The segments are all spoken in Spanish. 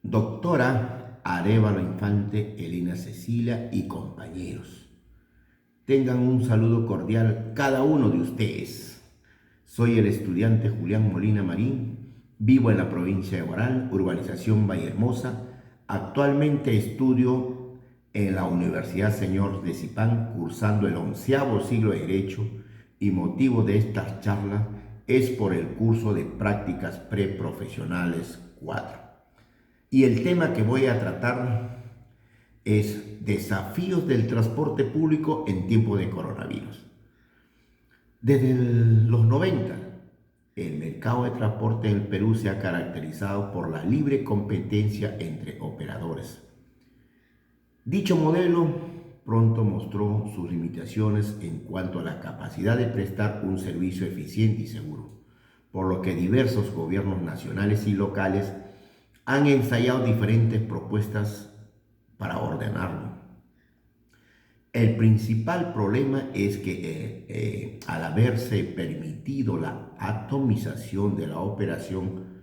Doctora Arévalo Infante, Elena Cecilia y compañeros, tengan un saludo cordial cada uno de ustedes. Soy el estudiante Julián Molina Marín, vivo en la provincia de Huaral, urbanización Vallehermosa. Actualmente estudio en la Universidad Señor de Zipán, cursando el 11º siglo de Derecho, y motivo de estas charlas es por el curso de prácticas preprofesionales 4. Y el tema que voy a tratar es desafíos del transporte público en tiempo de coronavirus. Desde los 90, el mercado de transporte en el Perú se ha caracterizado por la libre competencia entre operadores. Dicho modelo pronto mostró sus limitaciones en cuanto a la capacidad de prestar un servicio eficiente y seguro, por lo que diversos gobiernos nacionales y locales han ensayado diferentes propuestas para ordenarlo. El principal problema es que al haberse permitido la atomización de la operación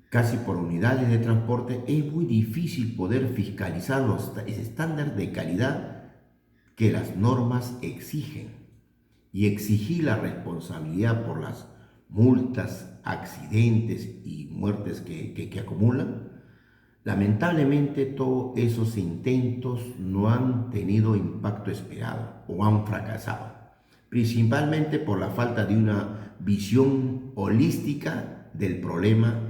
casi por unidades de transporte, es muy difícil poder fiscalizar los estándares de calidad que las normas exigen y exigir la responsabilidad por las multas, accidentes y muertes que acumulan. Lamentablemente todos esos intentos no han tenido impacto esperado o han fracasado, principalmente por la falta de una visión holística del problema,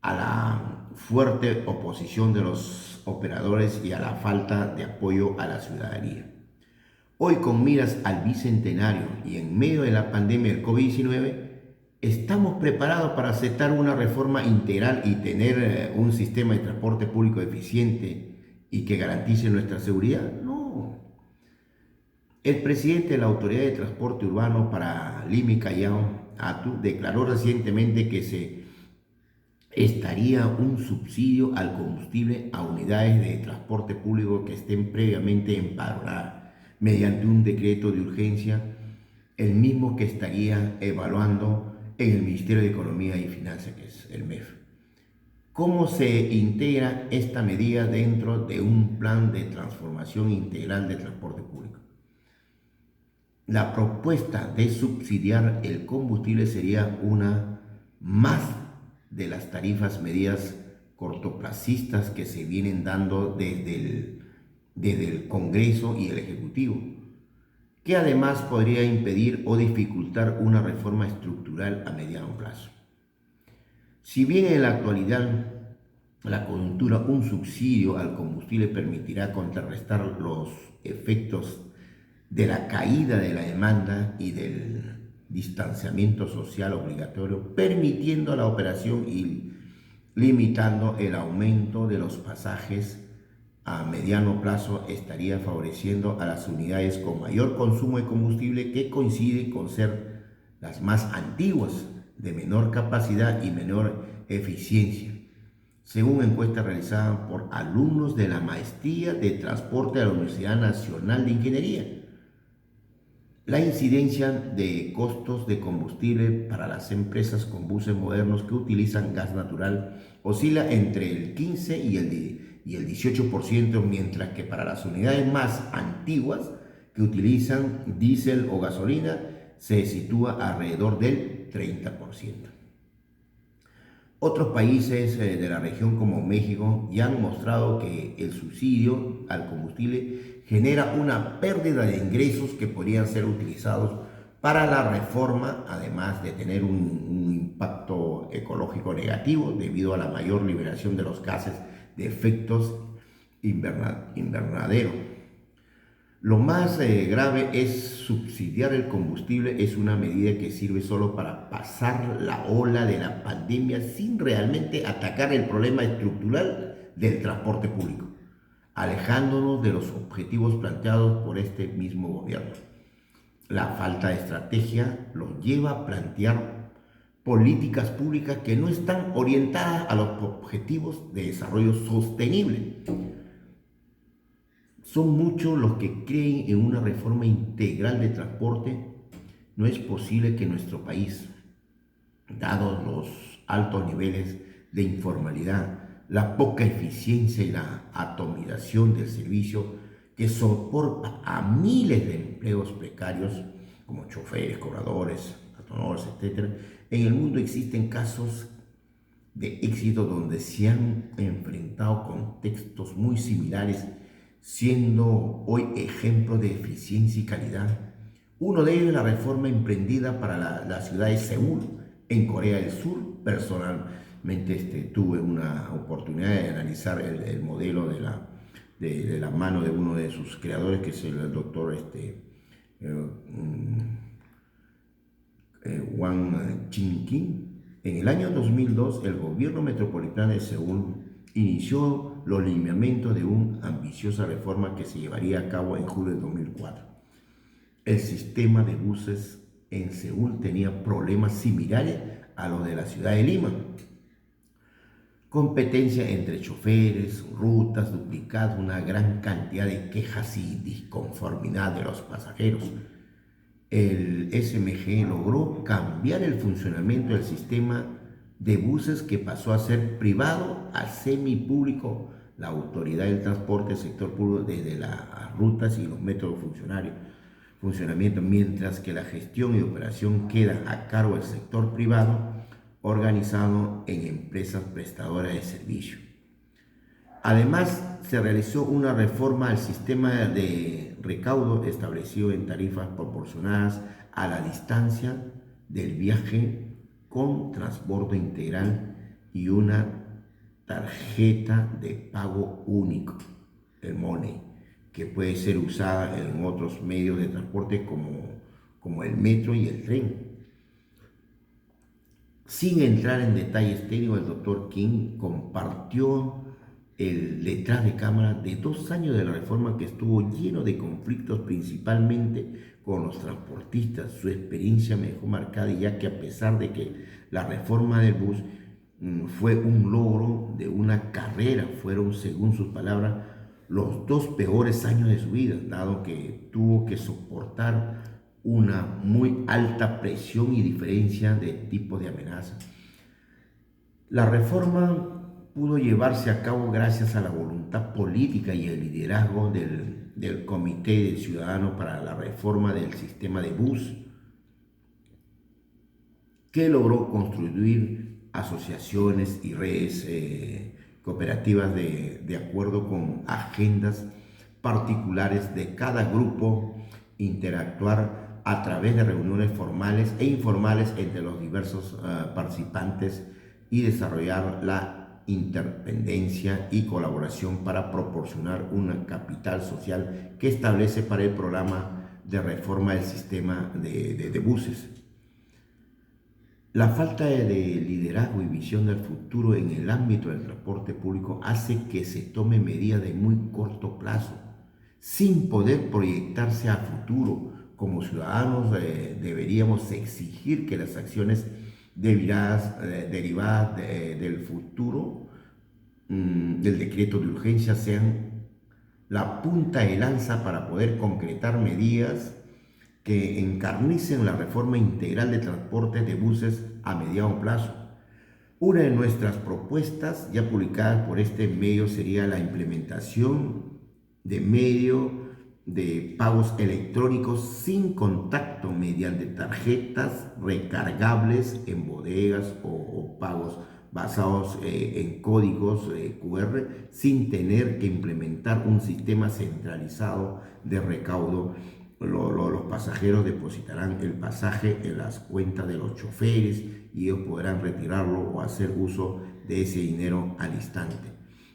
a la fuerte oposición de los operadores y a la falta de apoyo a la ciudadanía. Hoy, con miras al bicentenario y en medio de la pandemia del COVID-19, ¿estamos preparados para aceptar una reforma integral y tener un sistema de transporte público eficiente y que garantice nuestra seguridad? No. El presidente de la Autoridad de Transporte Urbano para Lima y Callao, ATU, declaró recientemente que se estaría un subsidio al combustible a unidades de transporte público que estén previamente empadronadas mediante un decreto de urgencia, el mismo que estaría evaluando en el Ministerio de Economía y Finanzas, que es el MEF. ¿Cómo se integra esta medida dentro de un plan de transformación integral de transporte público? La propuesta de subsidiar el combustible sería una más de las tarifas medidas cortoplacistas que se vienen dando desde el Congreso y el Ejecutivo, que además podría impedir o dificultar una reforma estructural a mediano plazo. Si bien en la actualidad la coyuntura, un subsidio al combustible permitirá contrarrestar los efectos de la caída de la demanda y del distanciamiento social obligatorio, permitiendo la operación y limitando el aumento de los pasajes, a mediano plazo estaría favoreciendo a las unidades con mayor consumo de combustible, que coinciden con ser las más antiguas, de menor capacidad y menor eficiencia, según encuesta realizada por alumnos de la Maestría de Transporte de la Universidad Nacional de Ingeniería. La incidencia de costos de combustible para las empresas con buses modernos que utilizan gas natural oscila entre el 15 y el 18%, mientras que para las unidades más antiguas que utilizan diésel o gasolina se sitúa alrededor del 30%. Otros países de la región como México ya han mostrado que el subsidio al combustible genera una pérdida de ingresos que podrían ser utilizados para la reforma, además de tener un impacto ecológico negativo debido a la mayor liberación de los gases de efectos invernadero. Lo más grave es subsidiar el combustible. Es una medida que sirve solo para pasar la ola de la pandemia sin realmente atacar el problema estructural del transporte público, alejándonos de los objetivos planteados por este mismo gobierno. La falta de estrategia los lleva a plantear políticas públicas que no están orientadas a los objetivos de desarrollo sostenible. Son muchos los que creen en una reforma integral de transporte. No es posible que nuestro país, dados los altos niveles de informalidad, la poca eficiencia y la atomización del servicio que soporta a miles de empleos precarios como choferes, cobradores, autónomos, etc. En el mundo existen casos de éxito donde se han enfrentado contextos muy similares, siendo hoy ejemplo de eficiencia y calidad. Uno de ellos es la reforma emprendida para la ciudad de Seúl, en Corea del Sur. Personalmente tuve una oportunidad de analizar el modelo de la mano de uno de sus creadores, que es el doctor Wang Chin-Kin. En el año 2002, el gobierno metropolitano de Seúl inició los lineamientos de una ambiciosa reforma que se llevaría a cabo en julio de 2004. El sistema de buses en Seúl tenía problemas similares a los de la ciudad de Lima. Competencia entre choferes, rutas duplicadas, una gran cantidad de quejas y disconformidad de los pasajeros. El SMG logró cambiar el funcionamiento del sistema de buses, que pasó a ser privado a semipúblico. La autoridad del transporte, sector público, desde las rutas y los métodos funcionamiento, mientras que la gestión y operación queda a cargo del sector privado, organizado en empresas prestadoras de servicio. Además, se realizó una reforma al sistema de recaudo, establecido en tarifas proporcionadas a la distancia del viaje, con transbordo integral y una tarjeta de pago único, el Money, que puede ser usada en otros medios de transporte como el metro y el tren. Sin entrar en detalles técnicos, el doctor King compartió el detrás de cámara de 2 años de la reforma, que estuvo lleno de conflictos, principalmente con los transportistas. Su experiencia me dejó marcada, ya que a pesar de que la reforma del bus fue un logro de una carrera, fueron, según sus palabras, los 2 peores años de su vida, dado que tuvo que soportar una muy alta presión y diferencia de tipos de amenaza. La reforma pudo llevarse a cabo gracias a la voluntad política y el liderazgo del Comité del Ciudadano para la Reforma del Sistema de Bus, que logró construir asociaciones y redes cooperativas de acuerdo con agendas particulares de cada grupo, interactuar a través de reuniones formales e informales entre los diversos participantes, y desarrollar la interdependencia y colaboración para proporcionar un capital social que establece para el programa de reforma del sistema de buses. La falta de liderazgo y visión del futuro en el ámbito del transporte público hace que se tomen medidas de muy corto plazo, sin poder proyectarse a futuro. Como ciudadanos deberíamos exigir que las acciones derivadas del futuro del decreto de urgencia sean la punta de lanza para poder concretar medidas que encarnicen la reforma integral de transporte de buses a mediano plazo. Una de nuestras propuestas, ya publicadas por este medio, sería la implementación de medio de pagos electrónicos sin contacto, mediante tarjetas recargables en bodegas o pagos basados en códigos QR, sin tener que implementar un sistema centralizado de recaudo. Los pasajeros depositarán el pasaje en las cuentas de los choferes y ellos podrán retirarlo o hacer uso de ese dinero al instante.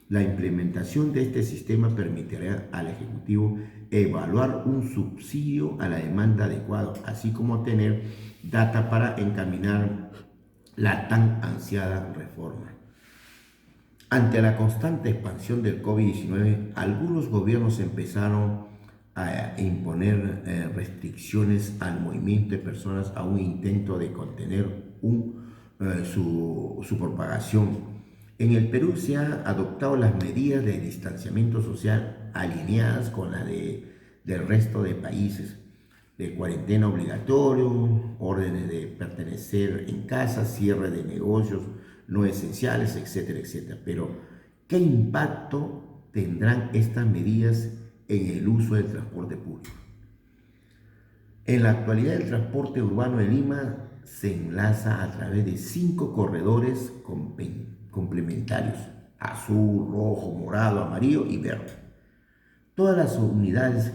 La implementación de este sistema permitirá al Ejecutivo evaluar un subsidio a la demanda adecuado, así como tener data para encaminar la tan ansiada reforma. Ante la constante expansión del COVID-19, algunos gobiernos empezaron a imponer restricciones al movimiento de personas, a un intento de contener su propagación. En el Perú se han adoptado las medidas de distanciamiento social alineadas con la del resto de países, de cuarentena obligatorio, órdenes de permanecer en casa, cierre de negocios no esenciales, etcétera, etcétera. Pero ¿Qué impacto tendrán estas medidas en el uso del transporte público? En la actualidad, el transporte urbano de Lima se enlaza a través de 5 corredores complementarios: azul, rojo, morado, amarillo y verde. Todas las unidades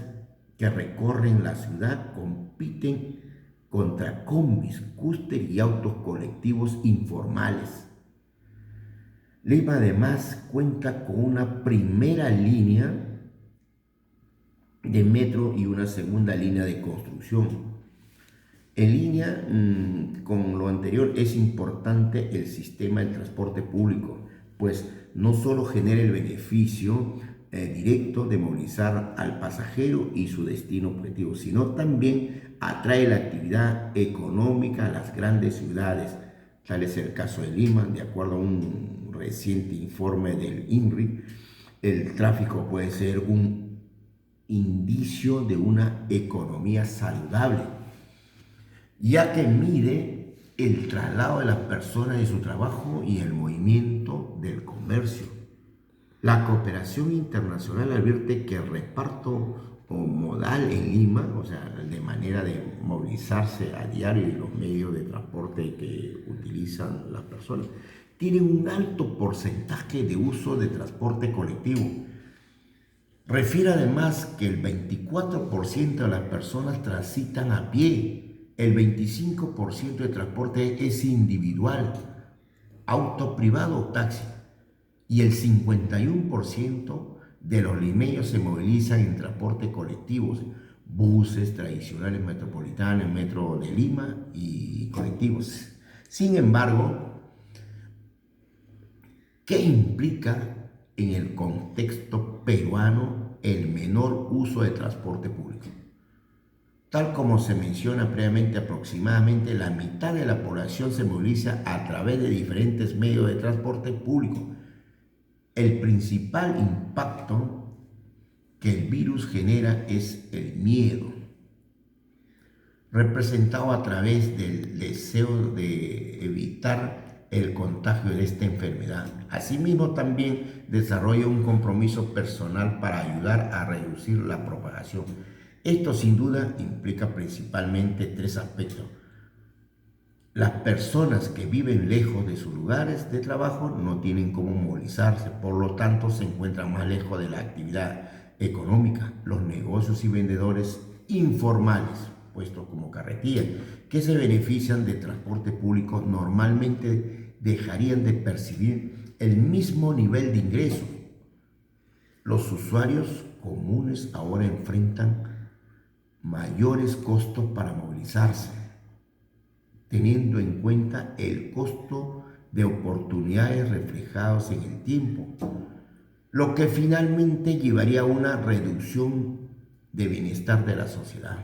que recorren la ciudad compiten contra combis, cúster y autos colectivos informales. Lima además cuenta con una primera línea de metro y una segunda línea de construcción. En línea con lo anterior, es importante el sistema de transporte público, pues no solo genera el beneficio directo de movilizar al pasajero y su destino objetivo, sino también atrae la actividad económica a las grandes ciudades. Tal es el caso de Lima. De acuerdo a un reciente informe del INRI, el tráfico puede ser un indicio de una economía saludable, ya que mide el traslado de las personas de su trabajo y el movimiento del comercio. La cooperación internacional advierte que el reparto modal en Lima, o sea, de manera de movilizarse a diario y los medios de transporte que utilizan las personas, tiene un alto porcentaje de uso de transporte colectivo. Refiere además que el 24% de las personas transitan a pie, el 25% de transporte es individual, auto privado o taxi, y el 51% de los limeños se movilizan en transporte colectivo, buses tradicionales metropolitanos, metro de Lima y colectivos. Sin embargo, ¿qué implica en el contexto peruano el menor uso de transporte público? Tal como se menciona previamente, aproximadamente la mitad de la población se moviliza a través de diferentes medios de transporte público. El principal impacto que el virus genera es el miedo, representado a través del deseo de evitar el contagio de esta enfermedad. Asimismo, también desarrolla un compromiso personal para ayudar a reducir la propagación. Esto sin duda implica principalmente 3 aspectos. Las personas que viven lejos de sus lugares de trabajo no tienen cómo movilizarse, por lo tanto se encuentran más lejos de la actividad económica. Los negocios y vendedores informales, puestos como carretilla, que se benefician de transporte público, normalmente dejarían de percibir el mismo nivel de ingreso. Los usuarios comunes ahora enfrentan mayores costos para movilizarse, teniendo en cuenta el costo de oportunidades reflejados en el tiempo, lo que finalmente llevaría a una reducción de bienestar de la sociedad.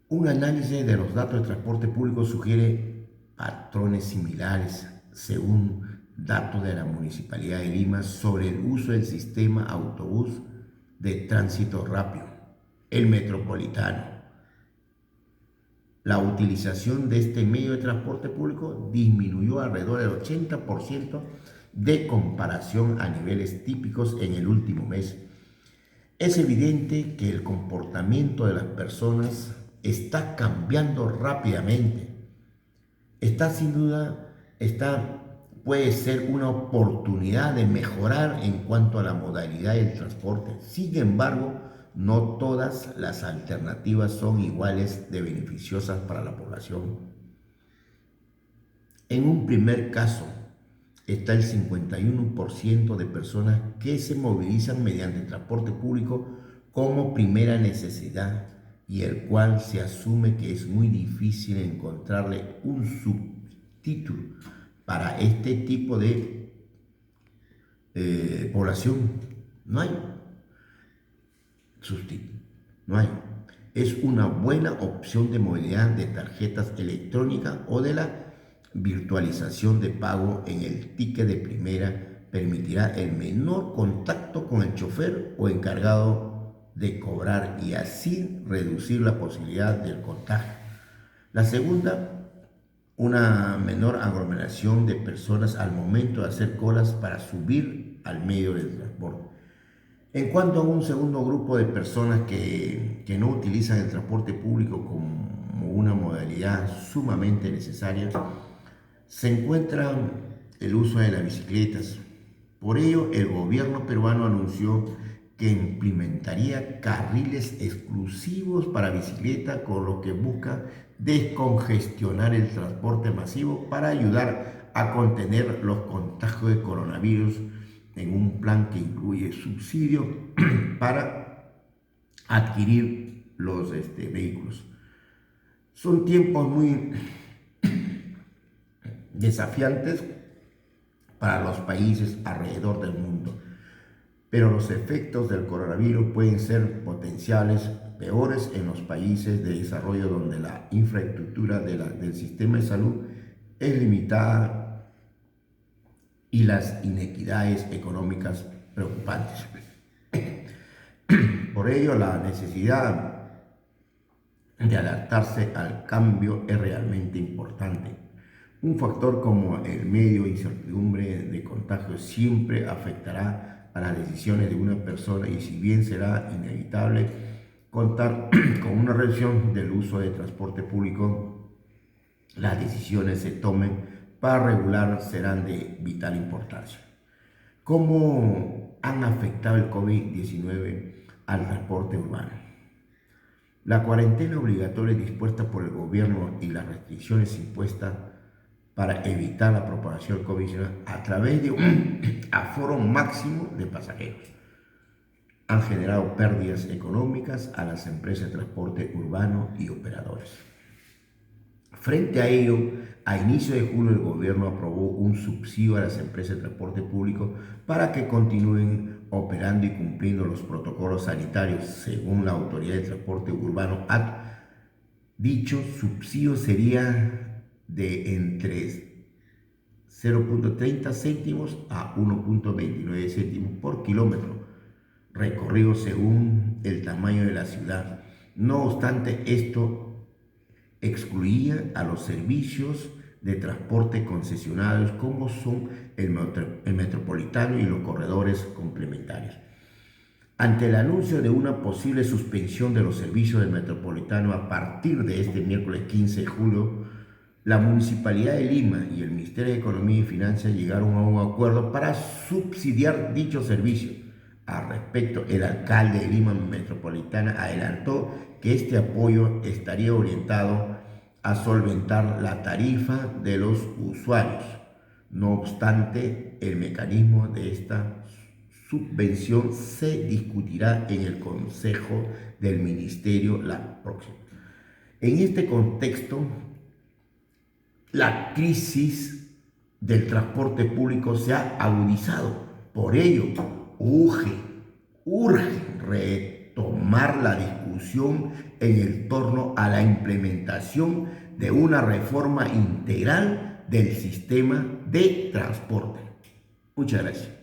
Un análisis de los datos de transporte público sugiere patrones similares, según datos de la Municipalidad de Lima, sobre el uso del sistema autobús de tránsito rápido, el metropolitano. La utilización de este medio de transporte público disminuyó alrededor del 80% de comparación a niveles típicos en el último mes. Es evidente que el comportamiento de las personas está cambiando rápidamente. Sin duda, puede ser una oportunidad de mejorar en cuanto a la modalidad del transporte. Sin embargo, no todas las alternativas son iguales de beneficiosas para la población. En un primer caso, está el 51% de personas que se movilizan mediante transporte público como primera necesidad, y el cual se asume que es muy difícil encontrarle un sustituto para este tipo de población. No hay sustituto, no hay. Es una buena opción de movilidad de tarjetas electrónicas o de la virtualización de pago en el ticket de primera. Permitirá el menor contacto con el chofer o encargado de cobrar y así reducir la posibilidad del contagio. La segunda una menor aglomeración de personas al momento de hacer colas para subir al medio del transporte. En cuanto a un segundo grupo de personas que no utilizan el transporte público como una modalidad sumamente necesaria, se encuentra el uso de las bicicletas. Por ello, el gobierno peruano anunció que implementaría carriles exclusivos para bicicleta, con lo que busca descongestionar el transporte masivo para ayudar a contener los contagios de coronavirus en un plan que incluye subsidios para adquirir los vehículos. Son tiempos muy desafiantes para los países alrededor del mundo, pero los efectos del coronavirus pueden ser potenciales peores en los países de desarrollo, donde la infraestructura del sistema de salud es limitada y las inequidades económicas preocupantes. Por ello, la necesidad de adaptarse al cambio es realmente importante. Un factor como el medio de incertidumbre de contagio siempre afectará a las decisiones de una persona, y si bien será inevitable contar con una reducción del uso de transporte público, las decisiones se tomen para regular serán de vital importancia. ¿Cómo han afectado el COVID-19 al transporte urbano? La cuarentena obligatoria dispuesta por el gobierno y las restricciones impuestas para evitar la propagación del COVID-19 a través de un aforo máximo de pasajeros han generado pérdidas económicas a las empresas de transporte urbano y operadores. Frente a ello, a inicio de julio el gobierno aprobó un subsidio a las empresas de transporte público para que continúen operando y cumpliendo los protocolos sanitarios. Según la Autoridad de Transporte Urbano, dicho subsidio sería de entre 0.30 céntimos a 1.29 céntimos por kilómetro recorrido según el tamaño de la ciudad. No obstante, esto excluía a los servicios de transporte concesionarios como son el metropolitano y los corredores complementarios. Ante el anuncio de una posible suspensión de los servicios del metropolitano a partir de este miércoles 15 de julio, la Municipalidad de Lima y el Ministerio de Economía y Finanzas llegaron a un acuerdo para subsidiar dicho servicio. Al respecto, el alcalde de Lima Metropolitana adelantó que este apoyo estaría orientado a solventar la tarifa de los usuarios. No obstante, el mecanismo de esta subvención se discutirá en el Consejo del Ministerio la próxima. En este contexto, la crisis del transporte público se ha agudizado. Por ello, urge retomar la discusión en torno a la implementación de una reforma integral del sistema de transporte. Muchas gracias.